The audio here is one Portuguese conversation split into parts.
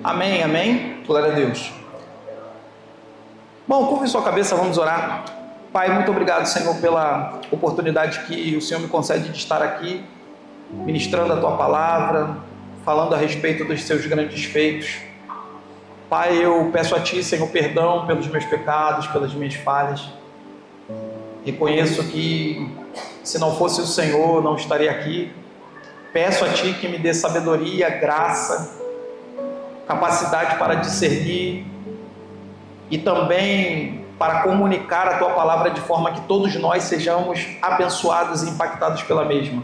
Amém, amém. Glória a Deus. Bom, curve sua cabeça, vamos orar. Pai, muito obrigado, Senhor, pela oportunidade que o Senhor me concede de estar aqui, ministrando a Tua palavra, falando a respeito dos Seus grandes feitos. Pai, eu peço a Ti, Senhor, perdão pelos meus pecados, pelas minhas falhas. Reconheço que, se não fosse o Senhor, eu não estaria aqui. Peço a Ti que me dê sabedoria, graça, capacidade para discernir e também para comunicar a Tua palavra de forma que todos nós sejamos abençoados e impactados pela mesma.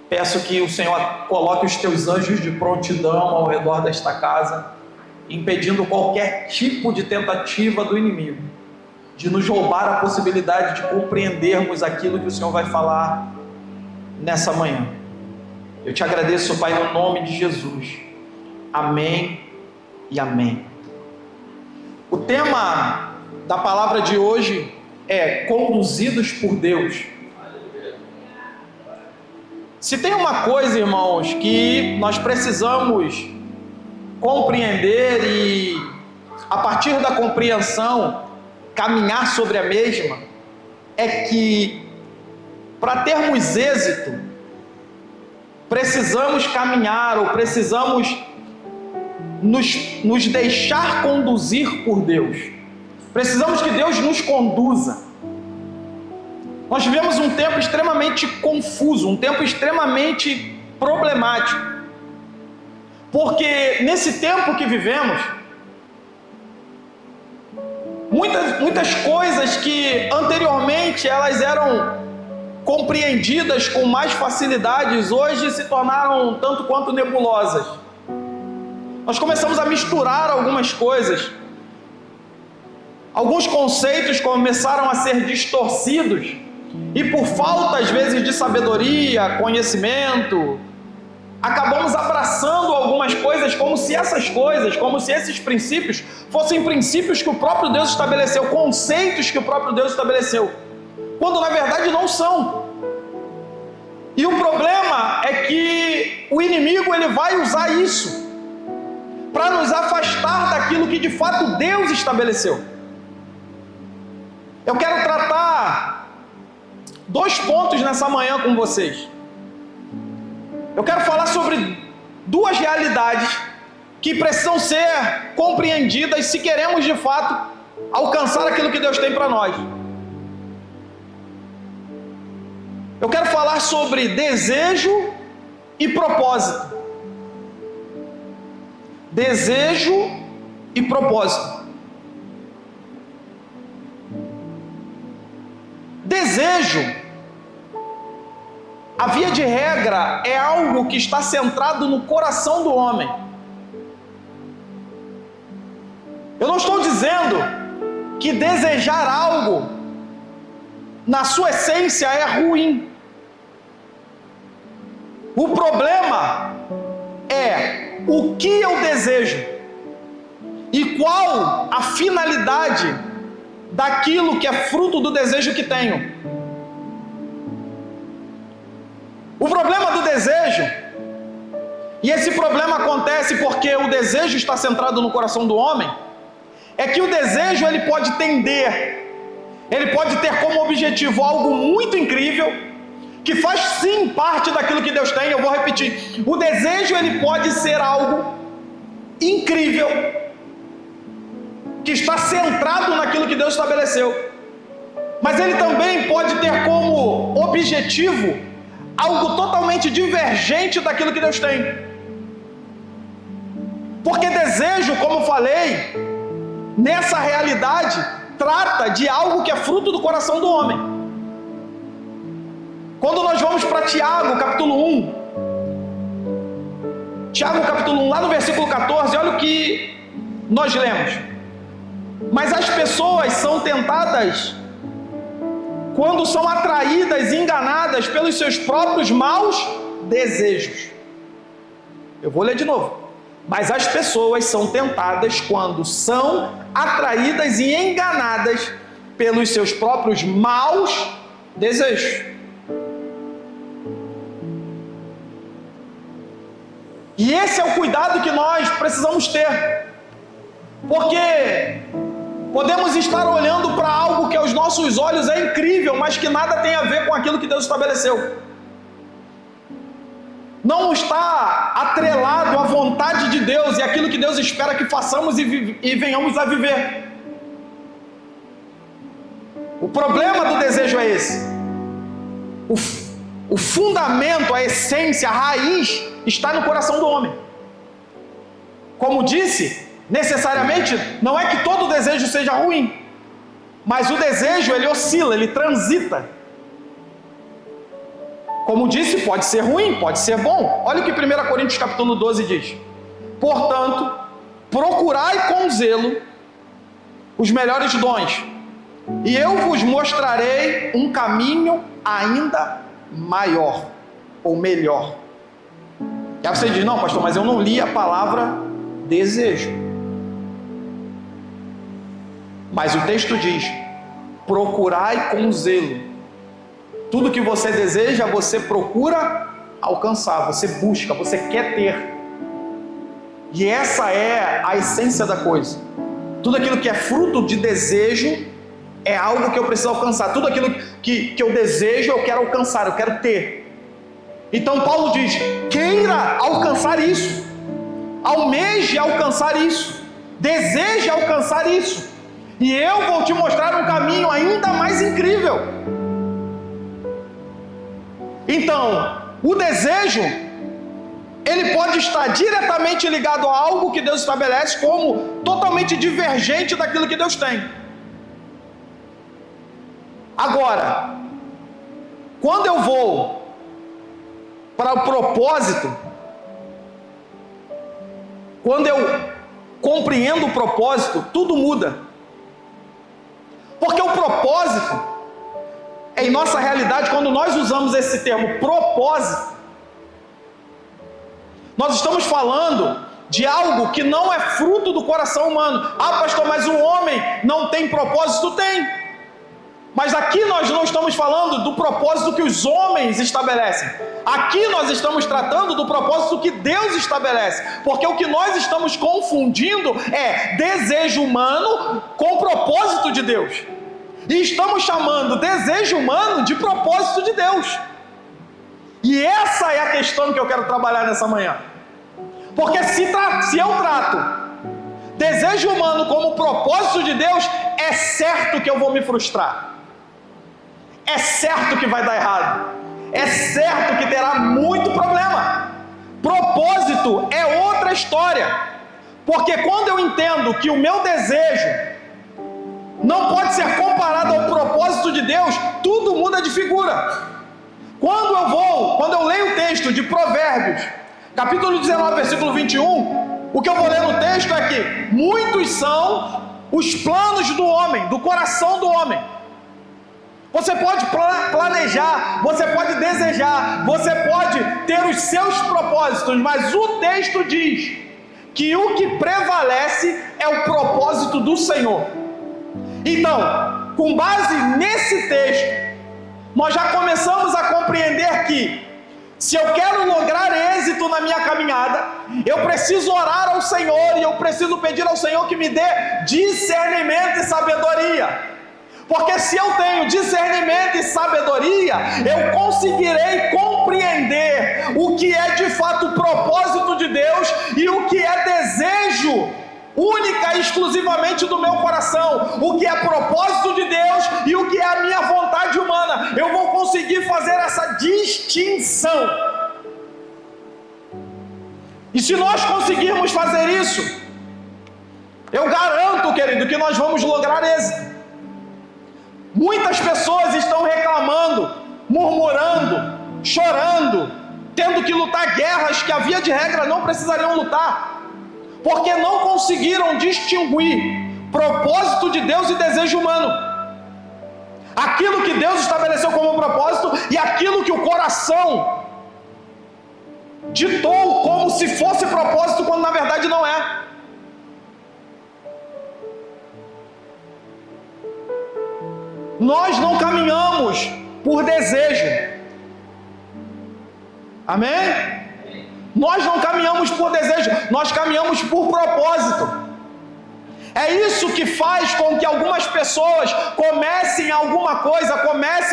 Peço que o Senhor coloque os Teus anjos de prontidão ao redor desta casa, impedindo qualquer tipo de tentativa do inimigo de nos roubar a possibilidade de compreendermos aquilo que o Senhor vai falar nessa manhã. Eu te agradeço, Pai, no nome de Jesus. Amém e amém. O tema da palavra de hoje é conduzidos por Deus. Se tem uma coisa, irmãos, que nós precisamos compreender e, a partir da compreensão, caminhar sobre a mesma, é que, para termos êxito, precisamos caminhar ou precisamos nos deixar conduzir por Deus. Precisamos que Deus nos conduza. Nós vivemos um tempo extremamente confuso, um tempo extremamente problemático. Porque nesse tempo que vivemos, muitas coisas que anteriormente elas eram compreendidas com mais facilidades, hoje se tornaram tanto quanto nebulosas. Nós começamos a misturar algumas coisas. Alguns conceitos começaram a ser distorcidos e, por falta às vezes de sabedoria, conhecimento, acabamos abraçando algumas coisas como se essas coisas, como se esses princípios fossem princípios que o próprio Deus estabeleceu, conceitos que o próprio Deus estabeleceu, quando na verdade não são. E o problema é que o inimigo ele vai usar isso para nos afastar daquilo que de fato Deus estabeleceu. Eu quero tratar 2 pontos nessa manhã com vocês. Eu quero falar sobre 2 realidades que precisam ser compreendidas se queremos de fato alcançar aquilo que Deus tem para nós. Eu quero falar sobre desejo e propósito. Desejo e propósito. Desejo, a via de regra, é algo que está centrado no coração do homem. Eu não estou dizendo que desejar algo, na sua essência, é ruim. O problema é o que eu desejo e qual a finalidade daquilo que é fruto do desejo que tenho. O problema do desejo, e esse problema acontece porque o desejo está centrado no coração do homem, é que o desejo ele pode tender, ele pode ter como objetivo algo muito incrível, que faz sim parte daquilo que Deus tem. Eu vou repetir, o desejo ele pode ser algo incrível, que está centrado naquilo que Deus estabeleceu, mas ele também pode ter como objetivo algo totalmente divergente daquilo que Deus tem. Porque desejo, como falei, nessa realidade, trata de algo que é fruto do coração do homem. Quando nós vamos para Tiago, capítulo 1, Tiago, capítulo 1, lá no versículo 14, olha o que nós lemos. Mas as pessoas são tentadas quando são atraídas e enganadas pelos seus próprios maus desejos. Eu vou ler de novo. Mas as pessoas são tentadas quando são atraídas e enganadas pelos seus próprios maus desejos. E esse é o cuidado que nós precisamos ter. Porque podemos estar olhando para algo que aos nossos olhos é incrível, mas que nada tem a ver com aquilo que Deus estabeleceu. Não está atrelado à vontade de Deus e aquilo que Deus espera que façamos e venhamos a viver. O problema do desejo é esse. O fundamento, a essência, a raiz está no coração do homem. Como disse, necessariamente não é que todo desejo seja ruim, mas o desejo ele oscila, ele transita. Como disse, pode ser ruim, pode ser bom. Olha o que 1 Coríntios capítulo 12 diz: portanto, procurai com zelo os melhores dons, e eu vos mostrarei um caminho ainda maior, ou melhor. E aí você diz, não pastor, mas eu não li a palavra desejo. Mas o texto diz, procurai com zelo. Tudo que você deseja, você procura alcançar, você busca, você quer ter. E essa é a essência da coisa. Tudo aquilo que é fruto de desejo é algo que eu preciso alcançar. Tudo aquilo que eu desejo, eu quero alcançar, eu quero ter. Então Paulo diz, queira alcançar isso, almeje alcançar isso, deseje alcançar isso, e eu vou te mostrar um caminho ainda mais incrível. Então, o desejo, ele pode estar diretamente ligado a algo que Deus estabelece como totalmente divergente daquilo que Deus tem. Agora, quando eu vou para o propósito, quando eu compreendo o propósito, tudo muda. Porque o propósito, em nossa realidade, quando nós usamos esse termo propósito, nós estamos falando de algo que não é fruto do coração humano. Ah, pastor, mas o homem não tem propósito? Tem. Mas aqui nós não estamos falando do propósito que os homens estabelecem. Aqui nós estamos tratando do propósito que Deus estabelece. Porque o que nós estamos confundindo é desejo humano com propósito de Deus. E estamos chamando desejo humano de propósito de Deus. E essa é a questão que eu quero trabalhar nessa manhã. Porque se eu trato desejo humano como propósito de Deus, é certo que eu vou me frustrar. É certo que vai dar errado. É certo que terá muito problema. Propósito é outra história. Porque quando eu entendo que o meu desejo não pode ser comparado ao propósito de Deus, tudo muda de figura. Quando eu leio o texto de Provérbios, capítulo 19, versículo 21, o que eu vou ler no texto é que muitos são os planos do homem, do coração do homem. Você pode planejar, você pode desejar, você pode ter os seus propósitos, mas o texto diz que o que prevalece é o propósito do Senhor. Então, com base nesse texto, nós já começamos a compreender que se eu quero lograr êxito na minha caminhada, eu preciso orar ao Senhor e eu preciso pedir ao Senhor que me dê discernimento e sabedoria. Porque se eu tenho discernimento e sabedoria, eu conseguirei compreender o que é de fato o propósito de Deus e o que é desejo única e exclusivamente do meu coração, o que é propósito de Deus e o que é a minha vontade humana. Eu vou conseguir fazer essa distinção. E se nós conseguirmos fazer isso, eu garanto, querido, que nós vamos lograr êxito. Muitas pessoas estão reclamando, murmurando, chorando, tendo que lutar guerras que a via de regra não precisariam lutar, porque não conseguiram distinguir propósito de Deus e desejo humano. Aquilo que Deus estabeleceu como propósito e aquilo que o coração ditou como se fosse propósito, quando na verdade não é. Nós não caminhamos por desejo. Amém? Nós não caminhamos por desejo, nós caminhamos por propósito. É isso que faz com que algumas pessoas comecem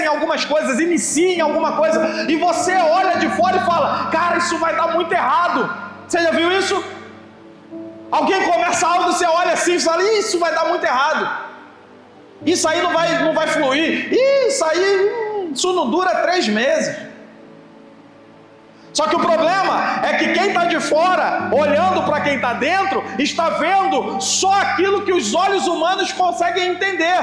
algumas coisas, iniciem alguma coisa, e você olha de fora e fala: cara, isso vai dar muito errado. Você já viu isso? Alguém começa algo, você olha assim e fala: isso vai dar muito errado. Isso aí não vai fluir. Isso não dura 3 meses. Só que o problema é que quem está de fora, olhando para quem está dentro, está vendo só aquilo que os olhos humanos conseguem entender.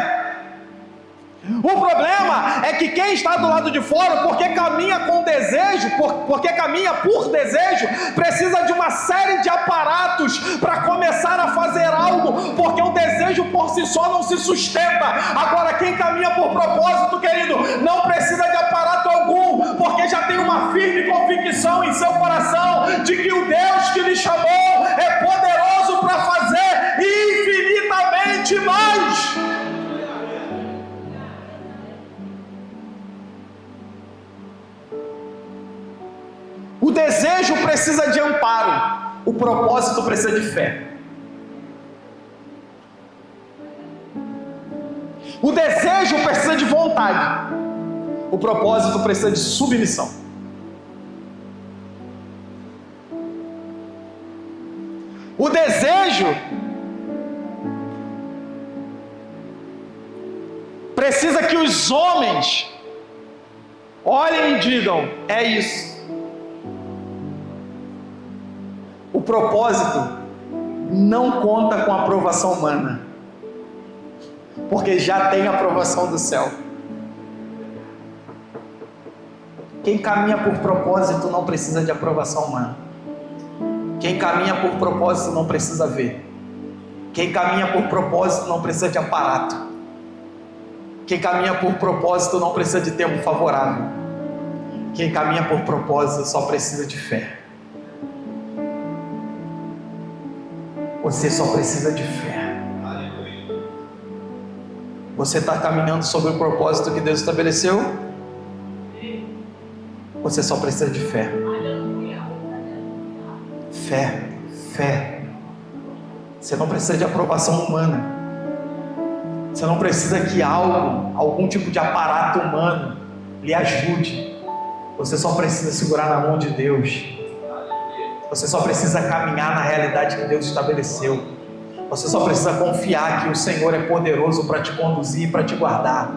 O problema é que quem está do lado de fora, porque caminha com desejo, porque caminha por desejo, precisa de uma série de aparatos para começar a fazer algo, porque o desejo por si só não se sustenta. Agora, quem caminha por propósito, querido, não precisa de aparato algum, porque já tem uma firme convicção em seu coração de que o Deus que lhe chamou é poderoso para fazer infinitamente mais. O desejo precisa de amparo, o propósito precisa de fé. O desejo precisa de vontade, o propósito precisa de submissão. O desejo precisa que os homens olhem e digam: é isso. O propósito não conta com a aprovação humana, porque já tem a aprovação do céu. Quem caminha por propósito não precisa de aprovação humana. Quem caminha por propósito não precisa ver. Quem caminha por propósito não precisa de aparato. Quem caminha por propósito não precisa de tempo favorável. Quem caminha por propósito só precisa de fé. Você só precisa de fé. Você está caminhando sobre o propósito que Deus estabeleceu? Você só precisa de fé. Fé. Você não precisa de aprovação humana. Você não precisa que algum tipo de aparato humano lhe ajude. Você só precisa segurar na mão de Deus. Você só precisa caminhar na realidade que Deus estabeleceu. Você só precisa confiar que o Senhor é poderoso para te conduzir e para te guardar.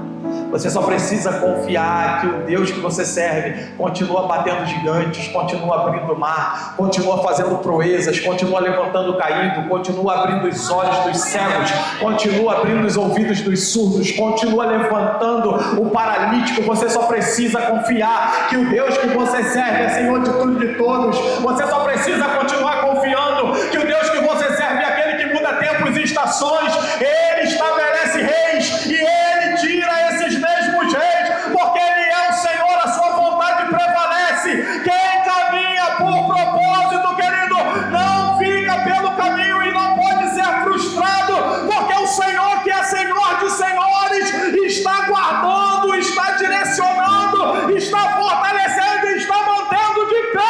Você só precisa confiar que o Deus que você serve continua batendo gigantes, continua abrindo o mar, continua fazendo proezas, continua levantando o caído, continua abrindo os olhos dos cegos, continua abrindo os ouvidos dos surdos, continua levantando o paralítico. Você só precisa confiar que o Deus que você serve é Senhor de tudo e de todos. Você só precisa continuar confiando que o Deus que você serve é aquele que muda tempos e estações. Ele estabelece reis e Ele tira esses mesmos reis, porque Ele é o Senhor, a sua vontade prevalece. Quem caminha por propósito, querido, não fica pelo caminho e não pode ser frustrado, porque o Senhor, que é Senhor de senhores, está guardando, está direcionando, está fortalecendo e está mantendo de pé.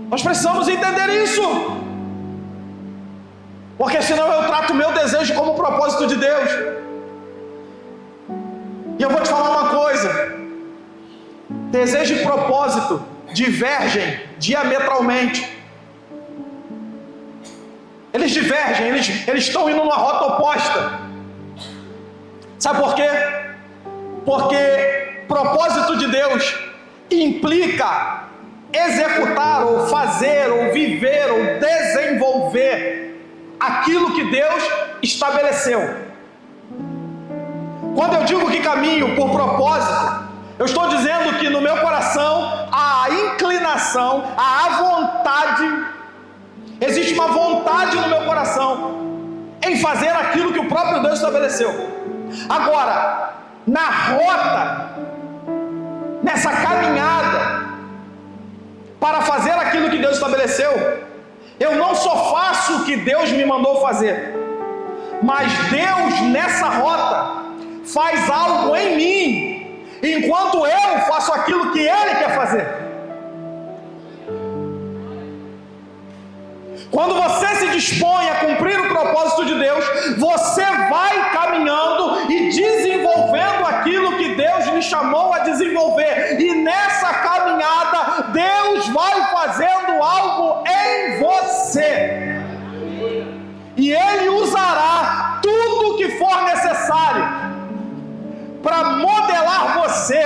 Nós precisamos entender isso, porque senão eu trato o meu desejo como propósito de Deus. E eu vou te falar uma coisa: desejo e propósito divergem diametralmente. Eles divergem, eles estão indo numa rota oposta. Sabe por quê? Porque propósito de Deus implica executar, ou fazer, ou viver, ou desenvolver aquilo que Deus estabeleceu. Quando eu digo que caminho por propósito, eu estou dizendo que no meu coração há a inclinação, há a vontade, existe uma vontade no meu coração em fazer aquilo que o próprio Deus estabeleceu. Agora, na rota, nessa caminhada para fazer aquilo que Deus estabeleceu, eu não só faço o que Deus me mandou fazer, mas Deus nessa rota faz algo em mim, enquanto eu faço aquilo que Ele dispõe a cumprir o propósito de Deus, você vai caminhando e desenvolvendo aquilo que Deus lhe chamou a desenvolver. E nessa caminhada, Deus vai fazendo algo em você. E Ele usará tudo que for necessário para modelar você,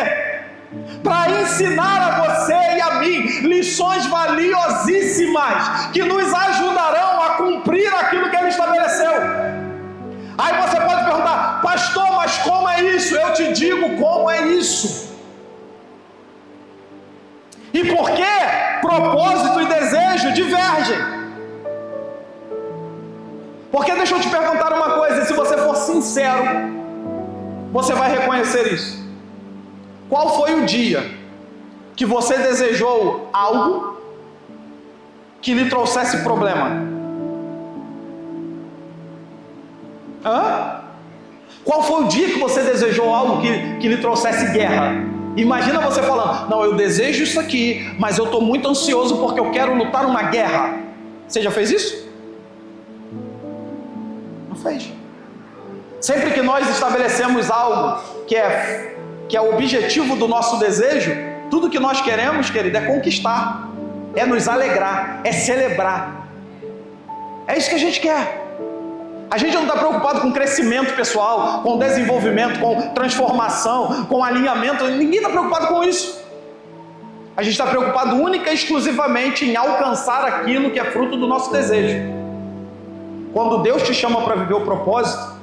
para ensinar a você e a mim lições valiosíssimas que nos ajudarão a cumprir aquilo que Ele estabeleceu. Aí você pode perguntar: pastor, mas como é isso? Eu te digo como é isso. E por que propósito e desejo divergem? Porque deixa eu te perguntar uma coisa, e se você for sincero, você vai reconhecer isso. Qual foi o dia que você desejou algo que lhe trouxesse problema? Qual foi o dia que você desejou algo que lhe trouxesse guerra? Imagina você falando: não, eu desejo isso aqui, mas eu estou muito ansioso porque eu quero lutar uma guerra. Você já fez isso? Não fez. Sempre que nós estabelecemos algo que é o objetivo do nosso desejo, tudo que nós queremos, querido, é conquistar, é nos alegrar, é celebrar. É isso que a gente quer. A gente não está preocupado com crescimento pessoal, com desenvolvimento, com transformação, com alinhamento. Ninguém está preocupado com isso. A gente está preocupado única e exclusivamente em alcançar aquilo que é fruto do nosso desejo. Quando Deus te chama para viver o propósito,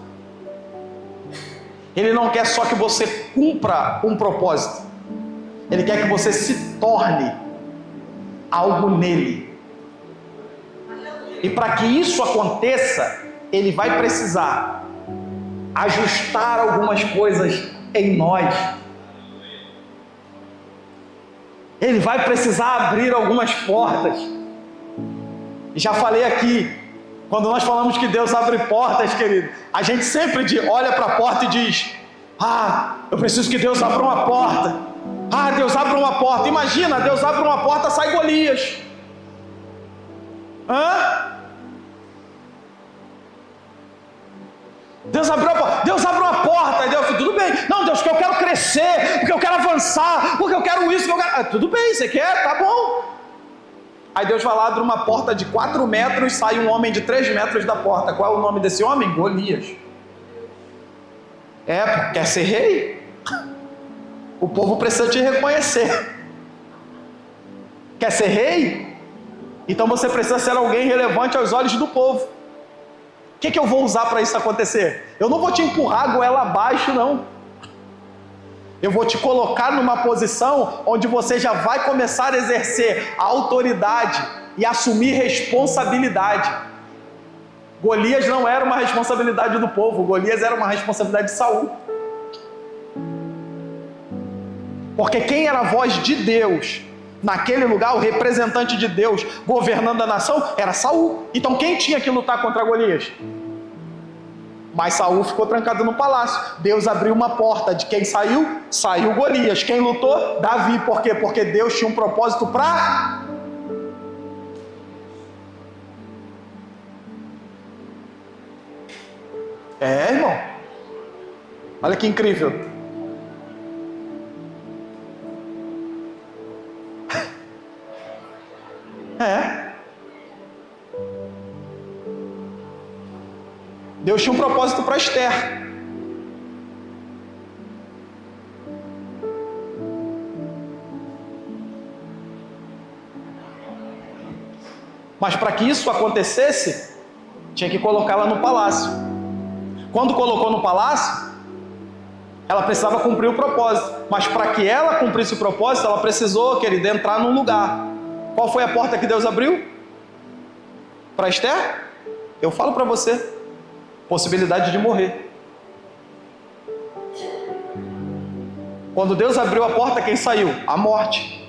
Ele não quer só que você cumpra um propósito. Ele quer que você se torne algo nele. E para que isso aconteça, Ele vai precisar ajustar algumas coisas em nós. Ele vai precisar abrir algumas portas. Já falei aqui, quando nós falamos que Deus abre portas, querido, a gente sempre olha para a porta e diz: eu preciso que Deus abra uma porta. Deus abre uma porta. Imagina, Deus abre uma porta, sai Golias. Deus abriu uma porta. Deus abre uma porta. Deus, tudo bem. Não, Deus, porque eu quero crescer, porque eu quero avançar, porque eu quero isso, porque eu quero... tudo bem, você quer? Tá bom. Aí Deus vai lá, abre uma porta de 4 metros, sai um homem de 3 metros da porta. Qual é o nome desse homem? Golias. Quer ser rei? O povo precisa te reconhecer. Quer ser rei? Então você precisa ser alguém relevante aos olhos do povo. O que eu vou usar para isso acontecer? Eu não vou te empurrar a goela abaixo, não. Eu vou te colocar numa posição onde você já vai começar a exercer a autoridade e assumir responsabilidade. Golias não era uma responsabilidade do povo, Golias era uma responsabilidade de Saul. Porque quem era a voz de Deus naquele lugar, o representante de Deus governando a nação, era Saul. Então quem tinha que lutar contra Golias? Mas Saul ficou trancado no palácio. Deus abriu uma porta. De quem saiu? Saiu Golias. Quem lutou? Davi. Por quê? Porque Deus tinha um propósito para... irmão. Olha que incrível. Deus tinha um propósito para Esther. Mas para que isso acontecesse, tinha que colocá-la no palácio. Quando colocou no palácio, ela precisava cumprir o propósito. Mas para que ela cumprisse o propósito, ela precisou, querida, entrar num lugar. Qual foi a porta que Deus abriu? Para Esther? Eu falo para você. Possibilidade de morrer. Quando Deus abriu a porta, quem saiu? A morte.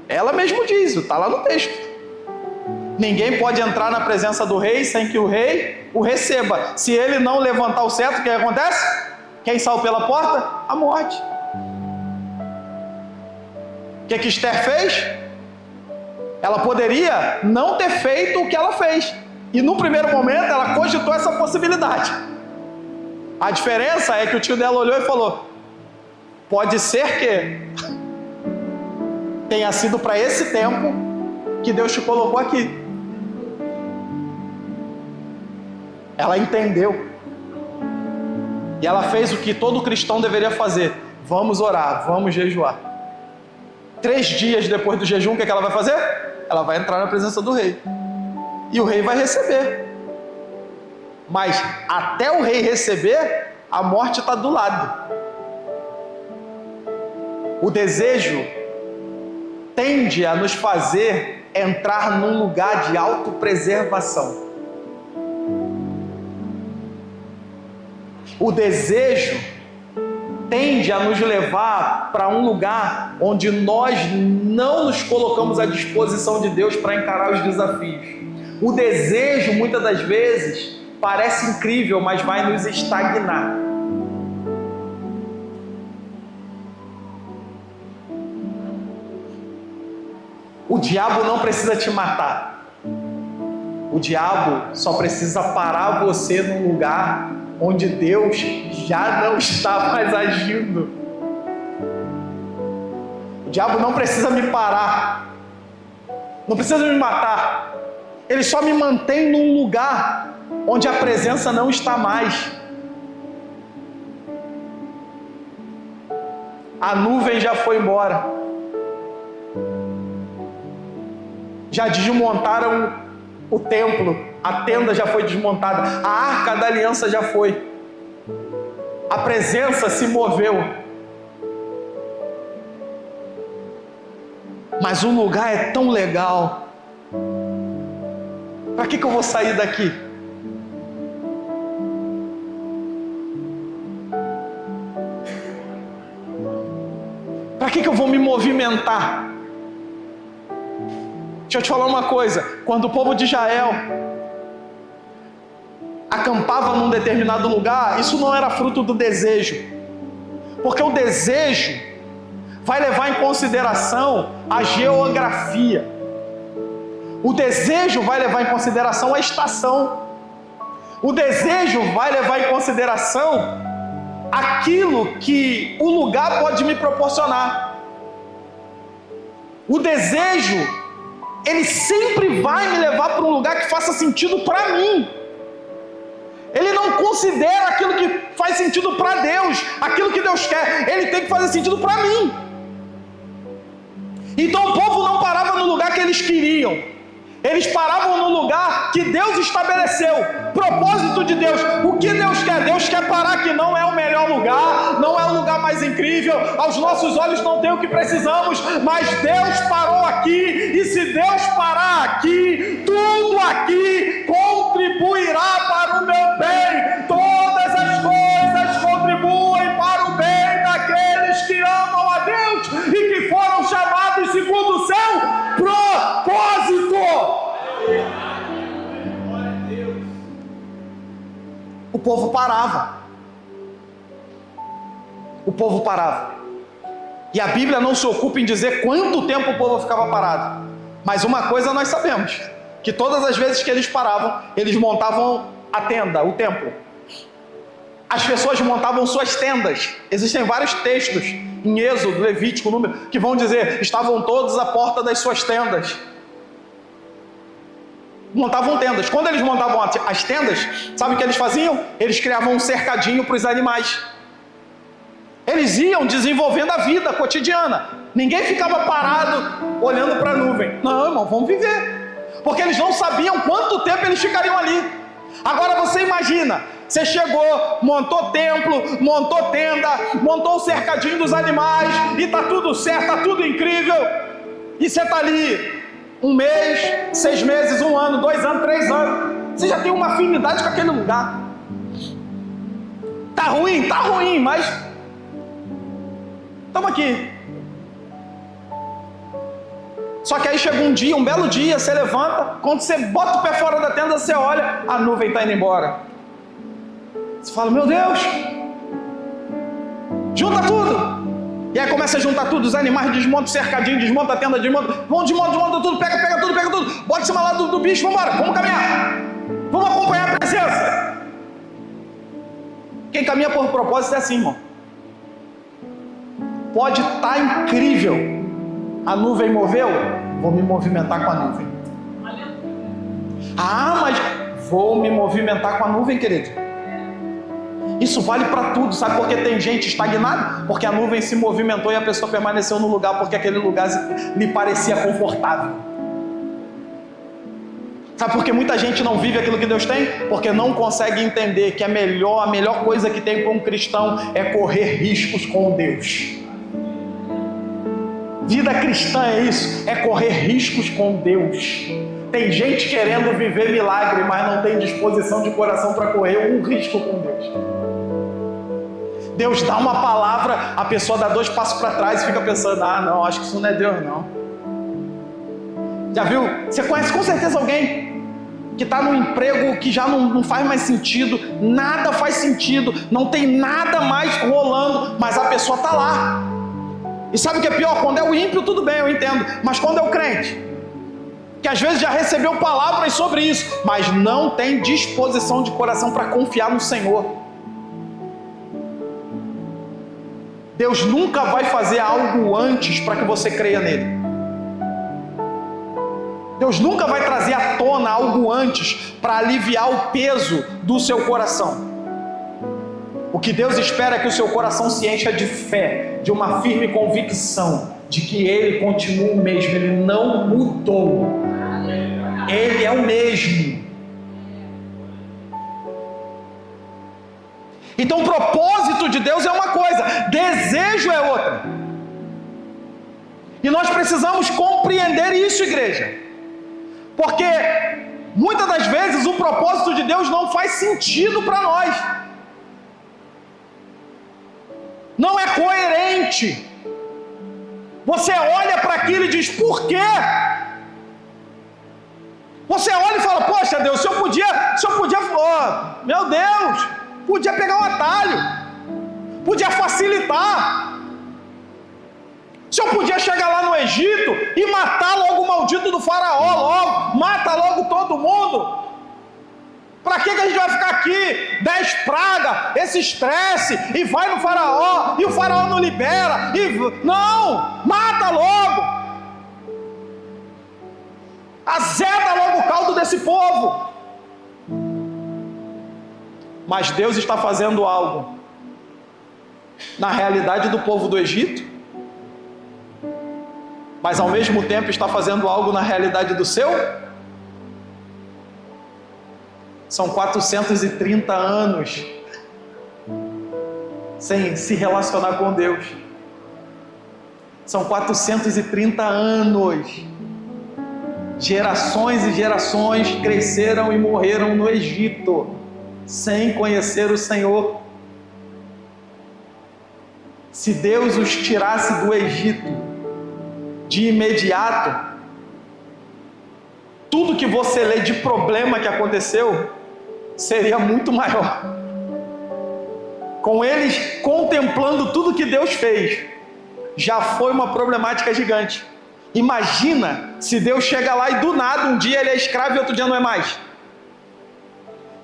Ela mesmo diz, está lá no texto. Ninguém pode entrar na presença do rei sem que o rei o receba. Se ele não levantar o cetro, o que acontece? Quem saiu pela porta? A morte. O que Esther fez? Ela poderia não ter feito o que ela fez. E no primeiro momento ela cogitou essa possibilidade. A diferença é que o tio dela olhou e falou: pode ser que tenha sido para esse tempo que Deus te colocou aqui. Ela entendeu. E ela fez o que todo cristão deveria fazer: vamos orar, vamos jejuar. 3 dias depois do jejum, o que ela vai fazer? Ela vai entrar na presença do rei. E o rei vai receber. Mas até o rei receber, a morte está do lado. O desejo tende a nos fazer entrar num lugar de autopreservação. O desejo tende a nos levar para um lugar onde nós não nos colocamos à disposição de Deus para encarar os desafios. O desejo, muitas das vezes, parece incrível, mas vai nos estagnar. O diabo não precisa te matar. O diabo só precisa parar você num lugar onde Deus já não está mais agindo. O diabo não precisa me parar, não precisa me matar. Ele só me mantém num lugar onde a presença não está mais. A nuvem já foi embora. Já desmontaram o templo, a tenda já foi desmontada, a arca da aliança já foi. A presença se moveu. Mas o lugar é tão legal. Para que eu vou sair daqui? Para que eu vou me movimentar? Deixa eu te falar uma coisa. Quando o povo de Israel acampava num determinado lugar, isso não era fruto do desejo. Porque o desejo vai levar em consideração a geografia. O desejo vai levar em consideração a estação. O desejo vai levar em consideração aquilo que o lugar pode me proporcionar. O desejo, ele sempre vai me levar para um lugar que faça sentido para mim. Ele não considera aquilo que faz sentido para Deus, aquilo que Deus quer. Ele tem que fazer sentido para mim. Então o povo não parava no lugar que eles queriam. Eles paravam no lugar que Deus estabeleceu. Propósito de Deus. O que Deus quer? Deus quer parar que não é o melhor lugar, não é o lugar mais incrível. Aos nossos olhos não tem o que precisamos, mas Deus parou aqui. E se Deus parar aqui, tudo aqui contribuirá para o meu bem. Todas as coisas contribuem para o bem daqueles que amam a Deus e que foram chamados segundo o seu propósito. O povo parava. O povo parava. E a Bíblia não se ocupa em dizer quanto tempo o povo ficava parado. Mas uma coisa nós sabemos, que todas as vezes que eles paravam, eles montavam a tenda, o templo. As pessoas montavam suas tendas. Existem vários textos em Êxodo, Levítico, Número, que vão dizer, estavam todos à porta das suas tendas. Montavam tendas. Quando eles montavam as tendas, sabe o que eles faziam? Eles criavam um cercadinho para os animais. Eles iam desenvolvendo a vida cotidiana. Ninguém ficava parado olhando para a nuvem. Não, irmão, vamos viver. Porque eles não sabiam quanto tempo eles ficariam ali. Agora você imagina, você chegou, montou templo, montou tenda, montou o cercadinho dos animais, e está tudo certo, está tudo incrível. E você está ali 1 mês, 6 meses, 1 ano, 2 anos, 3 anos. Você já tem uma afinidade com aquele lugar. Tá ruim, mas estamos aqui. Só que aí chega um dia, um belo dia, você levanta, quando você bota o pé fora da tenda, você olha, a nuvem está indo embora. Você fala, meu Deus, junta tudo. E aí como começa a juntar tudo, os animais, desmonta o cercadinho, desmonta a tenda, desmonta tudo, pega tudo, bota em cima lá do bicho, vamos embora, vamos caminhar, vamos acompanhar a presença. Quem caminha por propósito é assim, irmão. Pode estar incrível, a nuvem moveu, vou me movimentar com a nuvem. Ah, mas vou me movimentar com a nuvem, querido. Isso vale para tudo, sabe por que tem gente estagnada? Porque a nuvem se movimentou e a pessoa permaneceu no lugar porque aquele lugar lhe parecia confortável. Sabe por que muita gente não vive aquilo que Deus tem? Porque não consegue entender que a melhor coisa que tem para um cristão é correr riscos com Deus. Vida cristã é isso, é correr riscos com Deus. Tem gente querendo viver milagre, mas não tem disposição de coração para correr um risco com Deus. Deus dá uma palavra, a pessoa dá 2 passos para trás e fica pensando, não, acho que isso não é Deus não. Já viu? Você conhece com certeza alguém que está num emprego que já não faz mais sentido, nada faz sentido, não tem nada mais rolando, mas a pessoa está lá. E sabe o que é pior? Quando é o ímpio, tudo bem, eu entendo, mas quando é o crente, que às vezes já recebeu palavras sobre isso, mas não tem disposição de coração para confiar no Senhor. Deus nunca vai fazer algo antes para que você creia nele. Deus nunca vai trazer à tona algo antes para aliviar o peso do seu coração. O que Deus espera é que o seu coração se encha de fé, de uma firme convicção de que Ele continua o mesmo, Ele não mudou. Ele é o mesmo. Então o propósito de Deus é uma coisa, desejo é outra. E nós precisamos compreender isso, igreja. Porque muitas das vezes o propósito de Deus não faz sentido para nós. Não é coerente. Você olha para aquilo e diz, por quê? Você olha e fala, poxa Deus, se eu podia, oh, meu Deus, podia pegar um atalho, podia facilitar. Se eu podia chegar lá no Egito e matar logo o maldito do faraó, logo, mata logo todo mundo. Para que a gente vai ficar aqui, 10 pragas, esse estresse, e vai no faraó, e o faraó não libera, não, mata logo. Azeda logo o caldo desse povo. Mas Deus está fazendo algo na realidade do povo do Egito, mas ao mesmo tempo está fazendo algo na realidade do seu. São 430 anos sem se relacionar com Deus. São 430 anos. Gerações e gerações cresceram e morreram no Egito, sem conhecer o Senhor. Se Deus os tirasse do Egito de imediato, tudo que você lê de problema que aconteceu seria muito maior. Com eles contemplando tudo que Deus fez, já foi uma problemática gigante. Imagina se Deus chega lá e do nada um dia ele é escravo e outro dia não é mais.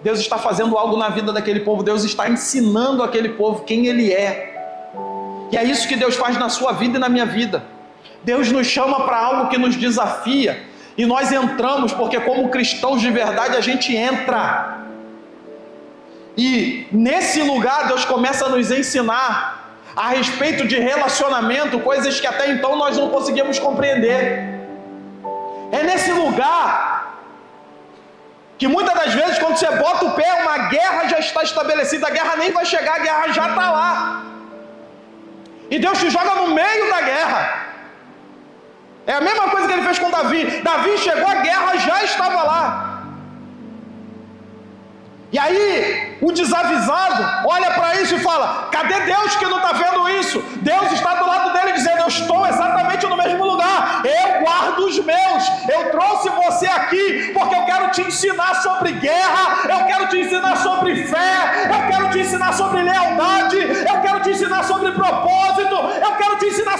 Deus está fazendo algo na vida daquele povo, Deus está ensinando aquele povo quem Ele é. E é isso que Deus faz na sua vida e na minha vida. Deus nos chama para algo que nos desafia, e nós entramos, porque como cristãos de verdade a gente entra. E nesse lugar Deus começa a nos ensinar a respeito de relacionamento, coisas que até então nós não conseguíamos compreender. É nesse lugar que muitas das vezes quando você bota o pé, uma guerra já está estabelecida, a guerra nem vai chegar, a guerra já está lá. E Deus te joga no meio da guerra. É a mesma coisa que Ele fez com Davi. Davi chegou, a guerra já estava lá. E aí, o desavisado olha para isso e fala, cadê Deus que não está vendo isso? Deus está do lado dele dizendo, eu estou exatamente no mesmo lugar, eu guardo os meus, eu trouxe você aqui porque eu quero te ensinar sobre guerra, eu quero te ensinar sobre fé, eu quero te ensinar sobre lealdade, eu quero te ensinar sobre propósito, eu quero te ensinar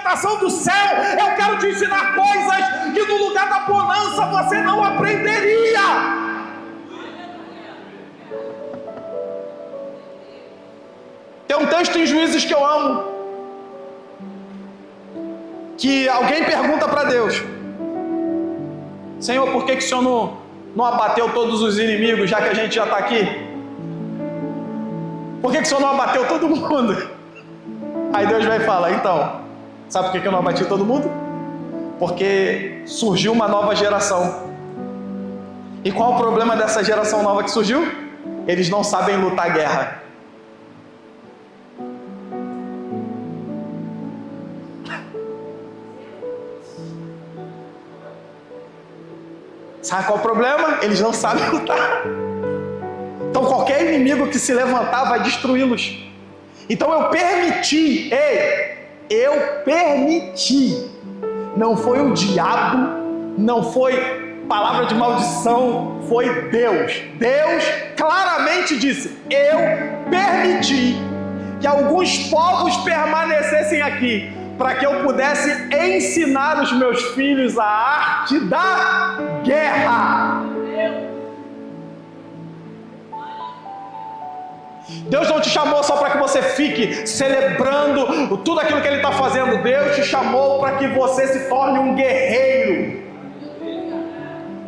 capacitação do céu. Eu quero te ensinar coisas que no lugar da bonança você não aprenderia. Tem um texto em Juízes que eu amo, que alguém pergunta para Deus: Senhor, por que o Senhor não abateu todos os inimigos, já que a gente já está aqui? Por que o Senhor não abateu todo mundo? Aí Deus vai falar: então, sabe por que eu não abati todo mundo? Porque surgiu uma nova geração. E qual o problema dessa geração nova que surgiu? Eles não sabem lutar guerra. Sabe qual é o problema? Eles não sabem lutar. Então qualquer inimigo que se levantar vai destruí-los. Então eu permiti, não foi o diabo, não foi palavra de maldição, foi Deus. Deus claramente disse: eu permiti que alguns povos permanecessem aqui, para que eu pudesse ensinar os meus filhos a arte da guerra. Deus não te chamou só para que você fique celebrando tudo aquilo que Ele está fazendo. Deus te chamou para que você se torne um guerreiro,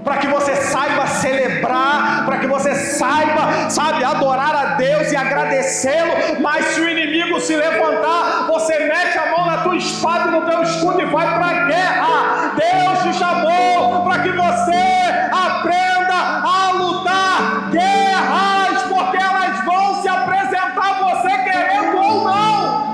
para que você saiba celebrar, para que você saiba, adorar a Deus e agradecê-lo. Mas se o inimigo se levantar, você mete a mão na tua espada e no teu escudo e vai para a guerra. Deus te chamou para que você aprenda a lutar guerras, porque elas vão se apresentar a você querendo ou não.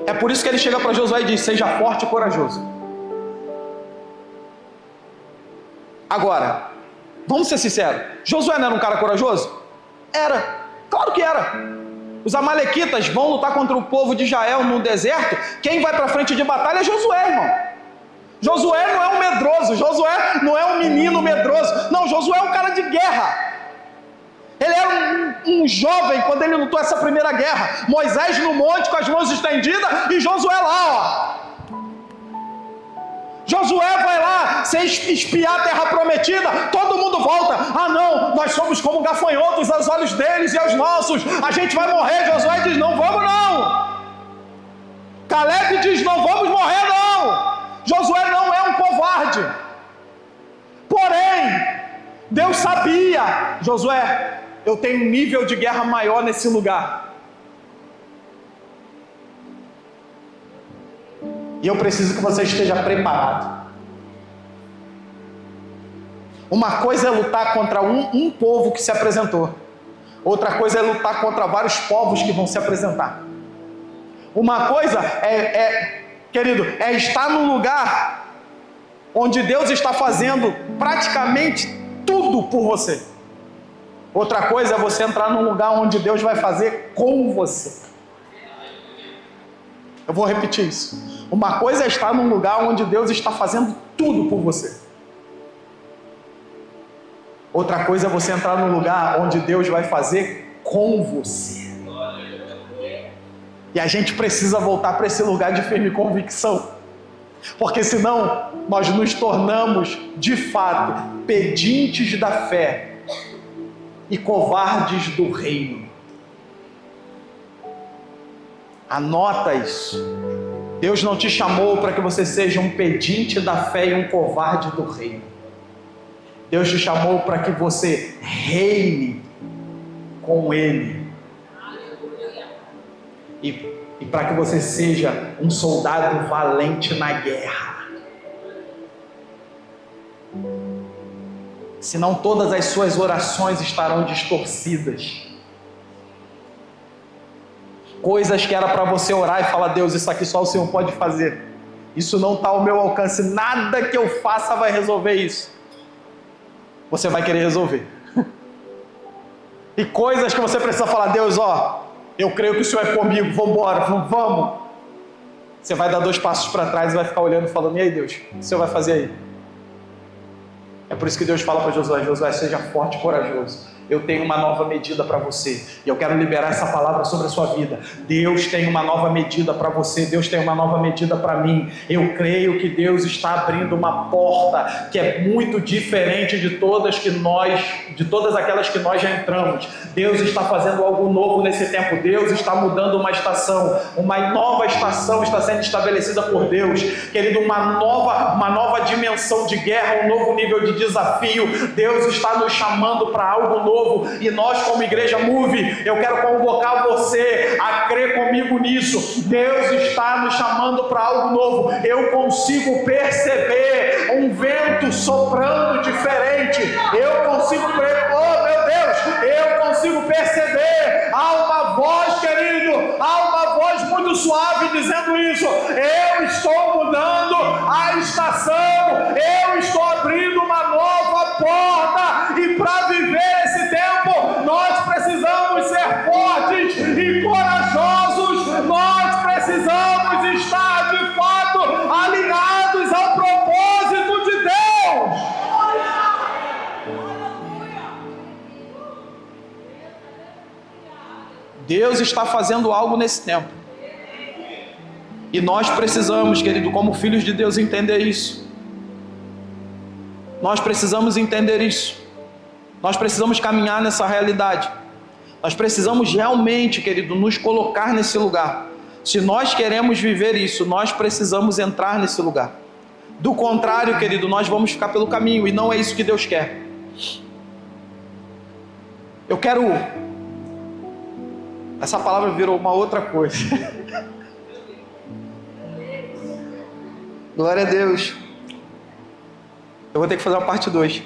É por isso que ele chega para Josué e diz: seja forte e corajoso. Agora, vamos ser sinceros, Josué não era um cara corajoso? Era, claro que era. Os amalequitas vão lutar contra o povo de Israel no deserto. Quem vai para frente de batalha é Josué, irmão. Josué não é um medroso, Josué não é um menino medroso. Não, Josué é um cara de guerra. Ele era um jovem quando ele lutou essa primeira guerra. Moisés no monte com as mãos estendidas e Josué lá, ó. Josué vai lá, sem espiar a terra prometida, todo mundo volta. Ah não, nós somos como gafanhotos aos olhos deles e aos nossos, a gente vai morrer. Josué diz: não vamos não. Caleb diz: não vamos morrer não. Josué não é um covarde. Porém, Deus sabia: Josué, eu tenho um nível de guerra maior nesse lugar. E eu preciso que você esteja preparado. Uma coisa é lutar contra um povo que se apresentou. Outra coisa é lutar contra vários povos que vão se apresentar. Uma coisa querido, é estar num lugar onde Deus está fazendo praticamente tudo por você. Outra coisa é você entrar num lugar onde Deus vai fazer com você. Eu vou repetir isso. Uma coisa é estar num lugar onde Deus está fazendo tudo por você. Outra coisa é você entrar num lugar onde Deus vai fazer com você. E a gente precisa voltar para esse lugar de firme convicção. Porque senão nós nos tornamos, de fato, pedintes da fé e covardes do reino. Anota isso. Deus não te chamou para que você seja um pedinte da fé e um covarde do reino. Deus te chamou para que você reine com Ele. E para que você seja um soldado valente na guerra. Senão todas as suas orações estarão distorcidas. Coisas que era para você orar e falar: Deus, isso aqui só o Senhor pode fazer. Isso não está ao meu alcance. Nada que eu faça vai resolver isso. Você vai querer resolver. E coisas que você precisa falar: Deus, eu creio que o Senhor é comigo. Vamos embora, vamos. Você vai dar 2 passos para trás e vai ficar olhando e falando: e aí, Deus, o que o Senhor vai fazer aí? É por isso que Deus fala para Josué: Josué, seja forte e corajoso. eu tenho uma nova medida para você. E eu quero liberar essa palavra sobre a sua vida. Deus tem uma nova medida para você. Deus tem uma nova medida para mim. Eu creio que Deus está abrindo uma porta que é muito diferente de todas aquelas que nós já entramos. Deus está fazendo algo novo nesse tempo. Deus está mudando uma estação. Uma nova estação está sendo estabelecida por Deus. Querido, uma nova dimensão de guerra, um novo nível de desafio. Deus está nos chamando para algo novo. E nós, como igreja Move, eu quero convocar você a crer comigo nisso. Deus está nos chamando para algo novo. Eu consigo perceber um vento soprando diferente. Eu consigo oh meu Deus, eu consigo perceber. Há uma voz, querido, há uma voz muito suave dizendo isso. Eu estou mudando a estação. Eu estou abrindo uma nova porta. E para viver esse tempo, nós precisamos ser fortes e corajosos. Nós precisamos estar de fato alinhados ao propósito de Deus. Deus está fazendo algo nesse tempo. E nós precisamos, querido, como filhos de Deus, entender isso. Nós precisamos entender isso. Nós precisamos caminhar nessa realidade. Nós precisamos realmente, querido, nos colocar nesse lugar. Se nós queremos viver isso, nós precisamos entrar nesse lugar. Do contrário, querido, nós vamos ficar pelo caminho. E não é isso que Deus quer. Eu quero... Essa palavra virou uma outra coisa. Glória a Deus. Eu vou ter que fazer uma parte 2.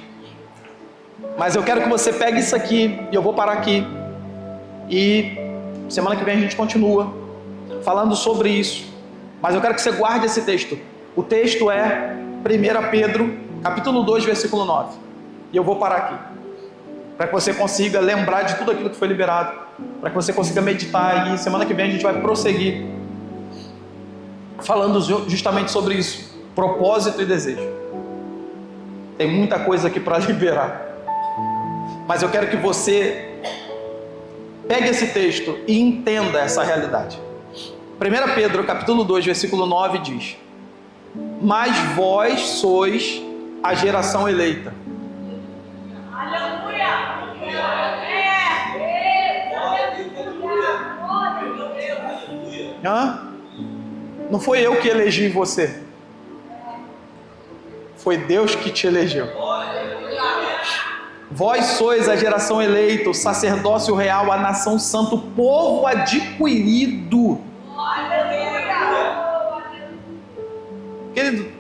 Mas eu quero que você pegue isso aqui, e eu vou parar aqui. E semana que vem a gente continua falando sobre isso. Mas eu quero que você guarde esse texto. O texto é 1 Pedro, capítulo 2, versículo 9. E eu vou parar aqui, para que você consiga lembrar de tudo aquilo que foi liberado, para que você consiga meditar. E semana que vem a gente vai prosseguir falando justamente sobre isso. Propósito e desejo. Tem muita coisa aqui para liberar. Mas eu quero que você pegue esse texto e entenda essa realidade. 1 Pedro, capítulo 2, versículo 9 diz: mas vós sois a geração eleita. Aleluia! Não foi eu que elegi você. Foi Deus que te elegeu. Vós sois a geração eleita, o sacerdócio real, a nação santa, o povo adquirido. Querido,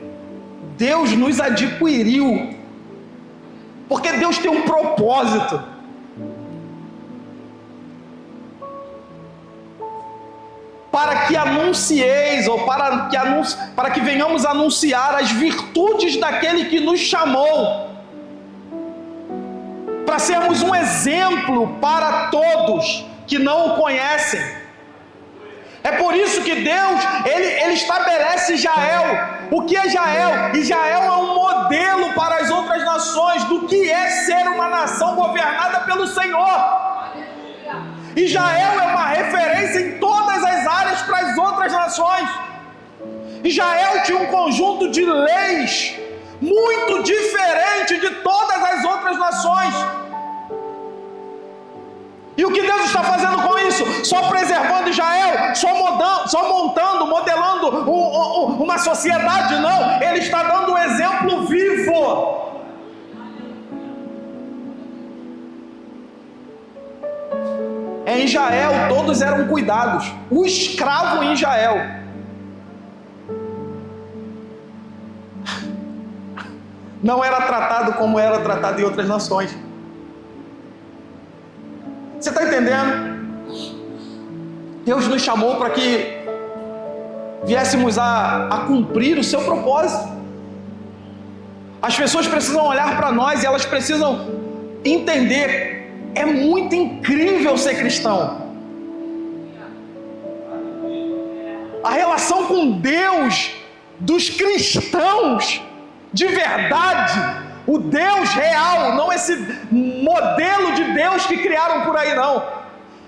Deus nos adquiriu, porque Deus tem um propósito. Para que anuncieis, ou para que venhamos anunciar as virtudes daquele que nos chamou, para sermos um exemplo para todos que não o conhecem. É por isso que Deus, Ele estabelece Israel. O que é Israel? Israel é um modelo para as outras nações do que é ser uma nação governada pelo Senhor. Israel é uma referência em todas as áreas para as outras nações. Israel tinha um conjunto de leis muito diferente de todas as outras nações. E o que Deus está fazendo com isso? Só preservando Israel? Só modelando uma sociedade? Não, Ele está dando um exemplo vivo. Em Israel todos eram cuidados. O escravo em Israel não era tratado como era tratado em outras nações. Você está entendendo? Deus nos chamou para que viéssemos a cumprir o seu propósito. As pessoas precisam olhar para nós e elas precisam entender. É muito incrível ser cristão. A relação com Deus dos cristãos de verdade O Deus real, não esse modelo de Deus que criaram por aí, não.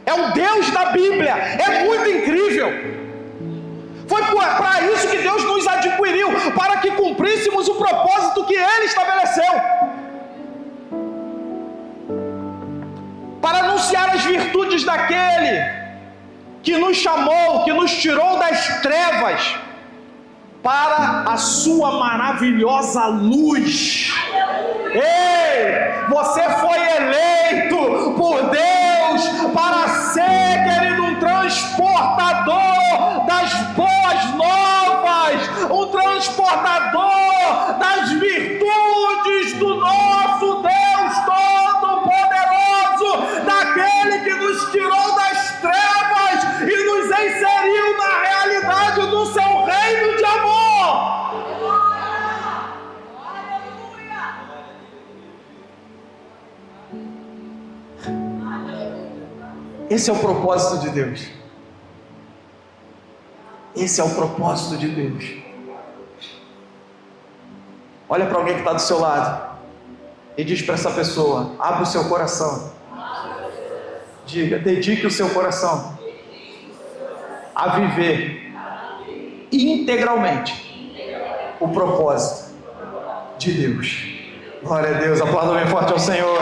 É o Deus da Bíblia. É muito incrível. Foi para isso que Deus nos adquiriu, para que cumpríssemos o propósito que Ele estabeleceu. Para anunciar as virtudes daquele que nos chamou, que nos tirou das trevas para a sua maravilhosa luz. Ei, você foi eleito por Deus para ser, querido, um transportador das boas novas, um transportador das virtudes do nosso Deus Todo-Poderoso, daquele que nos tirou das trevas e nos inseriu na realidade do seu reino de amor. Esse é o propósito de Deus. Esse é o propósito de Deus. Olha para alguém que está do seu lado e diz para essa pessoa: abre o seu coração. Diga, dedique o seu coração a viver integralmente o propósito de Deus. Glória a Deus, aplauda bem forte ao Senhor.